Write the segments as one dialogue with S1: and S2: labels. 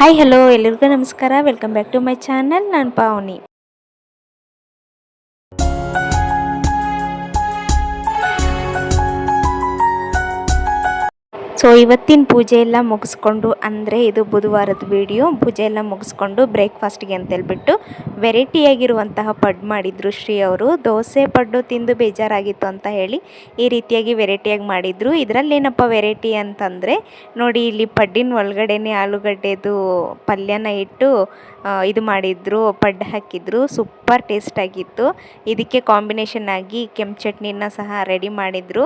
S1: Hi hello ಎಲ್ಲರಿಗೂ ನಮಸ್ಕಾರ. Welcome back to my channel. ನಾನು ಪಾವನಿ. ಸೊ ಇವತ್ತಿನ ಪೂಜೆ ಎಲ್ಲ ಮುಗಿಸ್ಕೊಂಡು, ಅಂದರೆ ಇದು ಬುಧವಾರದ ವಿಡಿಯೋ, ಪೂಜೆ ಎಲ್ಲ ಮುಗಿಸ್ಕೊಂಡು ಬ್ರೇಕ್ಫಾಸ್ಟ್ಗೆ ಅಂತೇಳ್ಬಿಟ್ಟು ವೆರೈಟಿಯಾಗಿರುವಂತಹ ಪಡ್ಡು ಮಾಡಿದರು ಶ್ರೀ ಅವರು. ದೋಸೆ ಪಡ್ಡು ತಿಂದು ಬೇಜಾರಾಗಿತ್ತು ಅಂತ ಹೇಳಿ ಈ ರೀತಿಯಾಗಿ ವೆರೈಟಿಯಾಗಿ ಮಾಡಿದರು. ಇದರಲ್ಲೇನಪ್ಪ ವೆರೈಟಿ ಅಂತಂದರೆ ನೋಡಿ, ಇಲ್ಲಿ ಪಡ್ಡಿನ ಒಳಗಡೆನೆ ಆಲೂಗಡ್ಡೆದು ಪಲ್ಯನ ಇಟ್ಟು ಇದು ಮಾಡಿದ್ರು, ಪಡ್ಡು ಹಾಕಿದ್ರು. ಸೂಪರ್ ಟೇಸ್ಟಾಗಿತ್ತು. ಇದಕ್ಕೆ ಕಾಂಬಿನೇಷನ್ ಆಗಿ ಕೆಂಪು ಚಟ್ನಿನ ಸಹ ರೆಡಿ ಮಾಡಿದರು.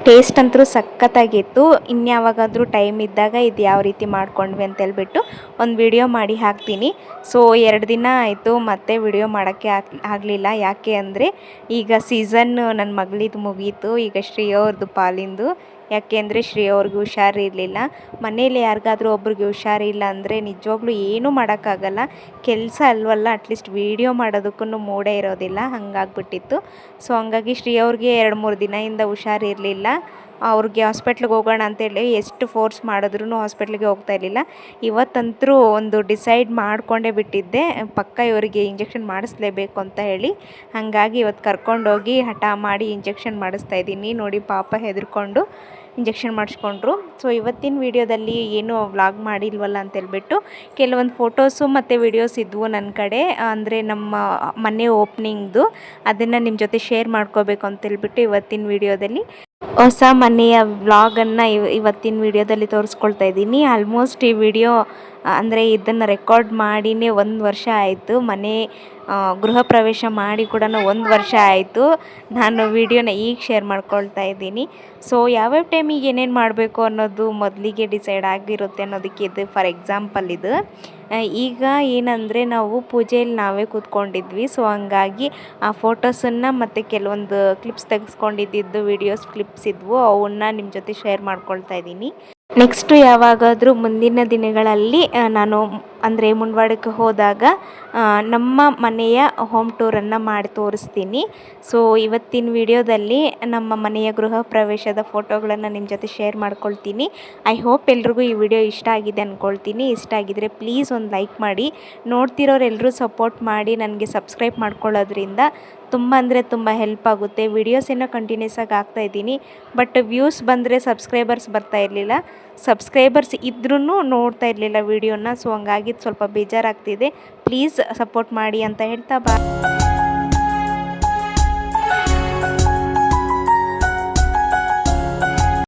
S1: ಟೇಸ್ಟ್ ಅಂತೂ ಸಖತ್ತಾಗಿತ್ತು. ಇನ್ಯಾವಾಗಾದರೂ ಟೈಮ್ ಇದ್ದಾಗ ಇದು ಯಾವ ರೀತಿ ಮಾಡ್ಕೊಂಡ್ವಿ ಅಂತೇಳ್ಬಿಟ್ಟು ಒಂದು ವಿಡಿಯೋ ಮಾಡಿ ಹಾಕ್ತೀನಿ. ಸೊ 2 ದಿನ ಆಯಿತು ಮತ್ತೆ ವಿಡಿಯೋ ಮಾಡೋಕ್ಕೆ ಆಗಲಿಲ್ಲ. ಯಾಕೆ ಅಂದರೆ ಈಗ ಸೀಸನ್ ನನ್ನ ಮಗಳಿದು ಮುಗೀತು, ಈಗ ಶ್ರೀ ಅವ್ರದ್ದು ಪಾಲಿಂದು. ಯಾಕೆ ಅಂದರೆ ಶ್ರೀ ಅವ್ರಿಗೆ ಹುಷಾರಿರಲಿಲ್ಲ. ಮನೇಲಿ ಯಾರಿಗಾದ್ರೂ ಒಬ್ರಿಗೆ ಹುಷಾರಿಲ್ಲ ಅಂದರೆ ನಿಜವಾಗ್ಲೂ ಏನೂ ಮಾಡೋಕ್ಕಾಗಲ್ಲ. ಕೆಲಸ ಅಲ್ವಲ್ಲ, ಅಟ್ಲೀಸ್ಟ್ ವೀಡಿಯೋ ಮಾಡೋದಕ್ಕೂ ಮೂಡೇ ಇರೋದಿಲ್ಲ, ಹಾಗಾಗ್ಬಿಟ್ಟಿತ್ತು. ಸೊ ಹಂಗಾಗಿ ಶ್ರೀ ಅವ್ರಿಗೆ 2-3 ದಿನದಿಂದ ಹುಷಾರಿರಲಿಲ್ಲ. ಅವ್ರಿಗೆ ಹಾಸ್ಪಿಟ್ಲಿಗೆ ಹೋಗೋಣ ಅಂತೇಳಿ ಎಷ್ಟು ಫೋರ್ಸ್ ಮಾಡಿದ್ರೂ ಹಾಸ್ಪಿಟ್ಲಿಗೆ ಹೋಗ್ತಾ ಇರಲಿಲ್ಲ. ಇವತ್ತಂತರೂ ಒಂದು ಡಿಸೈಡ್ ಮಾಡಿಕೊಂಡೇ ಬಿಟ್ಟಿದ್ದೆ, ಪಕ್ಕ ಇವರಿಗೆ ಇಂಜೆಕ್ಷನ್ ಮಾಡಿಸ್ಲೇಬೇಕು ಅಂತ ಹೇಳಿ. ಹಾಗಾಗಿ ಇವತ್ತು ಕರ್ಕೊಂಡೋಗಿ ಹಠ ಮಾಡಿ ಇಂಜೆಕ್ಷನ್ ಮಾಡಿಸ್ತಾ ಇದ್ದೀನಿ. ನೋಡಿ ಪಾಪ ಹೆದರ್ಕೊಂಡು ಇಂಜೆಕ್ಷನ್ ಮಾಡಿಸ್ಕೊಂಡ್ರು. ಸೊ ಇವತ್ತಿನ ವೀಡಿಯೋದಲ್ಲಿ ಏನೂ ವ್ಲಾಗ್ ಮಾಡಿಲ್ವಲ್ಲ ಅಂತೇಳ್ಬಿಟ್ಟು ಕೆಲವೊಂದು ಫೋಟೋಸು ಮತ್ತು ವಿಡಿಯೋಸ್ ಇದ್ವು ನನ್ನ ಕಡೆ, ಅಂದರೆ ನಮ್ಮ ಮನೆ ಓಪ್ನಿಂಗ್ದು. ಅದನ್ನು ನಿಮ್ಮ ಜೊತೆ ಶೇರ್ ಮಾಡ್ಕೋಬೇಕು ಅಂತೇಳ್ಬಿಟ್ಟು ಇವತ್ತಿನ ವೀಡಿಯೋದಲ್ಲಿ ಹೊಸ ಮನೆಯ ವ್ಲಾಗನ್ನು ಇವತ್ತಿನ ವೀಡಿಯೋದಲ್ಲಿ ತೋರಿಸ್ಕೊಳ್ತಾ ಇದ್ದೀನಿ. ಆಲ್ಮೋಸ್ಟ್ ಈ ವಿಡಿಯೋ ಅಂದರೆ ಇದನ್ನು ರೆಕಾರ್ಡ್ ಮಾಡಿನೇ 1 ವರ್ಷ ಆಯಿತು. ಮನೆ ಗೃಹ ಪ್ರವೇಶ ಮಾಡಿ ಕೂಡ 1 ವರ್ಷ ಆಯಿತು. ನಾನು ವಿಡಿಯೋನ ಈಗ ಶೇರ್ ಮಾಡ್ಕೊಳ್ತಾ ಇದ್ದೀನಿ. ಸೊ ಯಾವ್ಯಾವ ಟೈಮಿಗೆ ಏನೇನು ಮಾಡಬೇಕು ಅನ್ನೋದು ಮೊದಲಿಗೆ ಡಿಸೈಡ್ ಆಗಿರುತ್ತೆ ಅನ್ನೋದಕ್ಕೆ ಇದು ಫಾರ್ ಎಕ್ಸಾಂಪಲ್ ಇದು. ಈಗ ಏನಂದರೆ ನಾವು ಪೂಜೆಯಲ್ಲಿ ನಾವೇ ಕೂತ್ಕೊಂಡಿದ್ವಿ. ಸೊ ಹಂಗಾಗಿ ಆ ಫೋಟೋಸನ್ನು ಮತ್ತು ಕೆಲವೊಂದು ಕ್ಲಿಪ್ಸ್ ತೆಗೆಸ್ಕೊಂಡಿದ್ದು ವಿಡಿಯೋಸ್ ಕ್ಲಿಪ್ಸ್ ಇದ್ವು, ಅವನ್ನ ನಿಮ್ಮ ಜೊತೆ ಶೇರ್ ಮಾಡ್ಕೊಳ್ತಾ ಇದ್ದೀನಿ. ನೆಕ್ಸ್ಟು ಯಾವಾಗಾದರೂ ಮುಂದಿನ ದಿನಗಳಲ್ಲಿ ನಾನು ಅಂದರೆ ಮುಂಡವಾಡಕ್ಕೆ ಹೋದಾಗ ನಮ್ಮ ಮನೆಯ ಹೋಮ್ ಟೂರನ್ನು ಮಾಡಿ ತೋರಿಸ್ತೀನಿ. ಸೊ ಇವತ್ತಿನ ವಿಡಿಯೋದಲ್ಲಿ ನಮ್ಮ ಮನೆಯ ಗೃಹ ಪ್ರವೇಶದ ಫೋಟೋಗಳನ್ನು ನಿಮ್ಮ ಜೊತೆ ಶೇರ್ ಮಾಡ್ಕೊಳ್ತೀನಿ. ಐ ಹೋಪ್ ಎಲ್ರಿಗೂ ಈ ವಿಡಿಯೋ ಇಷ್ಟ ಆಗಿದೆ ಅಂದ್ಕೊಳ್ತೀನಿ. ಇಷ್ಟ ಆಗಿದರೆ ಪ್ಲೀಸ್ ಒಂದು ಲೈಕ್ ಮಾಡಿ. ನೋಡ್ತಿರೋರೆಲ್ಲರೂ ಸಪೋರ್ಟ್ ಮಾಡಿ ನನಗೆ ಸಬ್ಸ್ಕ್ರೈಬ್ ಮಾಡ್ಕೊಳ್ಳೋದ್ರಿಂದ ತುಂಬ ಅಂದರೆ ತುಂಬ ಹೆಲ್ಪ್ ಆಗುತ್ತೆ. ವಿಡಿಯೋಸ್ ಏನೋ ಕಂಟಿನ್ಯೂಸ್ ಆಗಿ ಹಾಕ್ತಾಯಿದ್ದೀನಿ, ಬಟ್ ವ್ಯೂಸ್ ಬಂದರೆ ಸಬ್ಸ್ಕ್ರೈಬರ್ಸ್ ಬರ್ತಾ ಇರಲಿಲ್ಲ. ಸಬ್ಸ್ಕ್ರೈಬರ್ಸ್ ಇದ್ರೂ ನೋಡ್ತಾ ಇರಲಿಲ್ಲ ವಿಡಿಯೋನ. ಸೊ ಹಂಗಾಗಿ ಸ್ವಲ್ಪ ಬೇಜಾರಾಗ್ತಿದೆ. ಪ್ಲೀಸ್ ಸಪೋರ್ಟ್ ಮಾಡಿ ಅಂತ ಹೇಳ್ತಾ